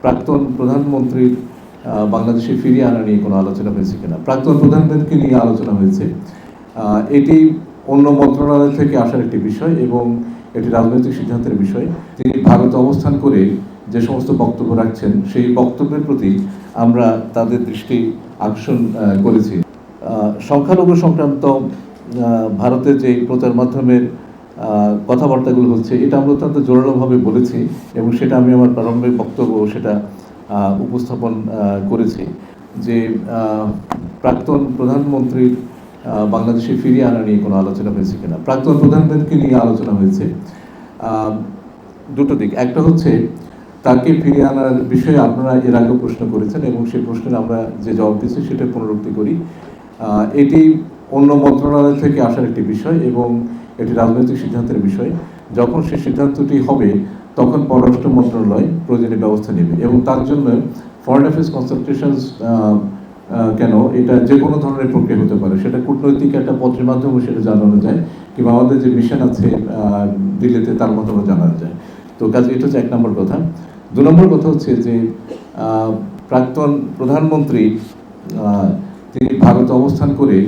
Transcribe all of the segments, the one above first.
প্রাক্তন প্রধানমন্ত্রীর বাংলাদেশে ফিরিয়ে আনা নিয়ে কোনো আলোচনা হয়েছে কিনা। প্রাক্তন প্রধানমন্ত্রীকে নিয়ে আলোচনা হয়েছে। এটি অন্য মন্ত্রণালয় থেকে আসার একটি বিষয় এবং এটি রাজনৈতিক সিদ্ধান্তের বিষয়। তিনি ভারতে অবস্থান করে যে সমস্ত বক্তব্য রাখছেন সেই বক্তব্যের প্রতি আমরা তাদের দৃষ্টি আকর্ষণ করেছি। সংখ্যালঘু সংক্রান্ত ভারতের যে প্রচার মাধ্যমের কথাবার্তাগুলো হচ্ছে এটা আমরা অত্যন্ত জোরালোভাবে বলেছি এবং সেটা আমি আমার প্রারম্ভিক বক্তব্য সেটা উপস্থাপন করেছি যে প্রাক্তন প্রধানমন্ত্রীর বাংলাদেশে ফিরিয়ে আনা নিয়ে কোনো আলোচনা হয়েছে কিনা। প্রাক্তন প্রধানমন্ত্রীকে নিয়ে আলোচনা হয়েছে। দুটো দিক, একটা হচ্ছে তাকে ফিরিয়ে আনার বিষয়ে আপনারা এর আগেও প্রশ্ন করেছেন এবং সেই প্রশ্নের আমরা যে জবাব দিচ্ছি সেটা পুনরুক্তি করি। এটি অন্য মন্ত্রণালয় থেকে আসার একটি বিষয় এবং এটি রাজনৈতিক সিদ্ধান্তের বিষয়। যখন সেই সিদ্ধান্তটি হবে তখন পররাষ্ট্র মন্ত্রণালয় প্রয়োজনীয় ব্যবস্থা নেবে এবং তার জন্য ফরেন অ্যাফেয়ার্স কনসালটেশনস কেন এটা যে কোনো ধরনের প্রক্রিয়া হতে পারে, সেটা কূটনৈতিক একটা পত্রের মাধ্যমে সেটা জানানো যায় কিংবা আমাদের যে মিশন আছে দিল্লিতে তার মাধ্যমে জানানো যায়। তো কাজে এটা হচ্ছে এক নম্বর কথা। দু নম্বর কথা হচ্ছে যে প্রাক্তন প্রধানমন্ত্রী তিনি ভারতে অবস্থান করে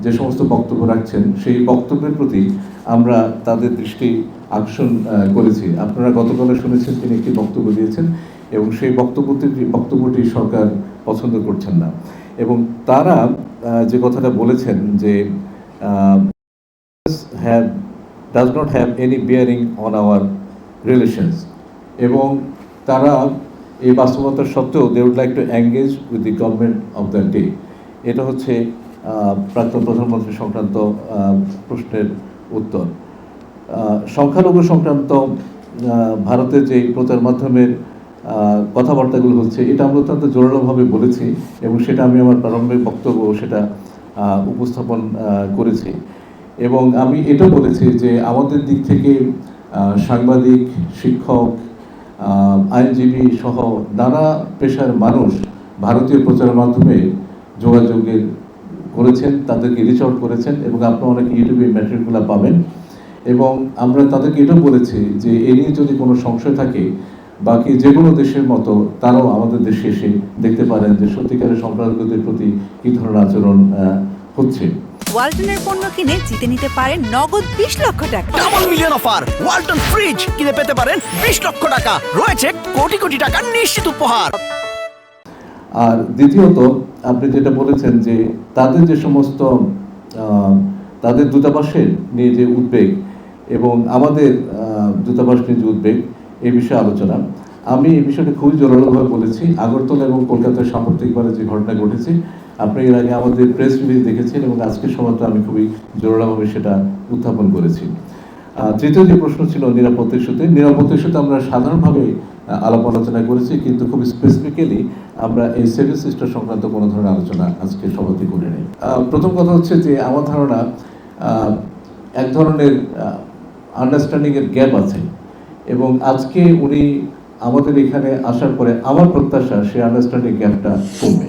যে সমস্ত বক্তব্য রাখছেন সেই বক্তব্যের প্রতি আমরা তাদের দৃষ্টি আকর্ষণ করেছি। আপনারা গতকালে শুনেছেন তিনি একটি বক্তব্য দিয়েছেন এবং সেই বক্তব্যটি সরকার পছন্দ করছেন না এবং তারা যে কথাটা বলেছেন যে does not have any bearing on our relations এবং তারা এই বাস্তবতার সত্ত্বেও they would like to engage with the government of that day। এটা হচ্ছে প্রাক্তন প্রধানমন্ত্রী সংক্রান্ত প্রশ্নের উত্তর। সংখ্যালঘু সংক্রান্ত ভারতের যে প্রচার মাধ্যমের কথাবার্তাগুলো হচ্ছে এটা আমরা অত্যন্ত জোরালোভাবে বলেছি এবং সেটা আমি আমার প্রারম্ভিক বক্তব্য সেটা উপস্থাপন করেছি এবং আমি এটাও বলেছি যে আমাদের দিক থেকে সাংবাদিক, শিক্ষক, আইনজীবী সহ নানা পেশার মানুষ ভারতীয় প্রচার মাধ্যমে যোগাযোগের করেছেন, তাদেরকে রিচ আউট করেছেন এবং আপনারা অনেক ইউটিউবে ম্যাটেরিয়ালগুলো পাবেন এবং আমরা তাদেরকে এটাও বলেছি যে এ নিয়ে যদি কোনো সংশয় থাকে বাকি যে কোনো দেশের মতো তারাও আমাদের দেশে এসে দেখতে পারেন যে সত্যিকারের সংখ্যালঘুদের প্রতি কী ধরনের আচরণ হচ্ছে। ওয়ালটনের পণ্য কিনে জিতে নিতে পারেন নগদ 20 লক্ষ টাকা। Double million offer, Walton fridge কিনে পেতে পারেন 20 লক্ষ টাকা, রয়েছে কোটি কোটি টাকার নিশ্চিত উপহার। আর দ্বিতীয়ত আপনি যেটা বলেছেন যে তাদের যে সমস্ত তাদের দূতাবাসের নিয়ে যে উদ্বেগ এবং আমাদের দূতাবাস নিয়ে যে উদ্বেগ এই বিষয়ে আলোচনা, আমি এই বিষয়টা খুবই জোরালোভাবে বলেছি। আগরতলা এবং কলকাতার সাম্প্রতিকবারে যে ঘটনা ঘটেছে আপনি এর আগে আমাদের প্রেস রিলিজ দেখেছেন এবং আজকের সময়টা আমি খুবই জোরালোভাবে সেটা উত্থাপন করেছি। তৃতীয় যে প্রশ্ন ছিল নিরাপত্তার ইস্যুতে, নিরাপত্তার ইস্যুতে আমরা সাধারণভাবে আলাপ আলোচনা করেছি কিন্তু খুব স্পেসিফিক্যালি আমরা এই সেভেন সিস্টার সংক্রান্ত কোনো ধরনের আলোচনা আজকে সভাতে করে নেই। প্রথম কথা হচ্ছে যে আমার ধারণা এক ধরনের আন্ডারস্ট্যান্ডিংয়ের গ্যাপ আছে এবং আজকে উনি আমাদের এখানে আসার পরে আমার প্রত্যাশা সেই আন্ডারস্ট্যান্ডিং গ্যাপটা কমবে।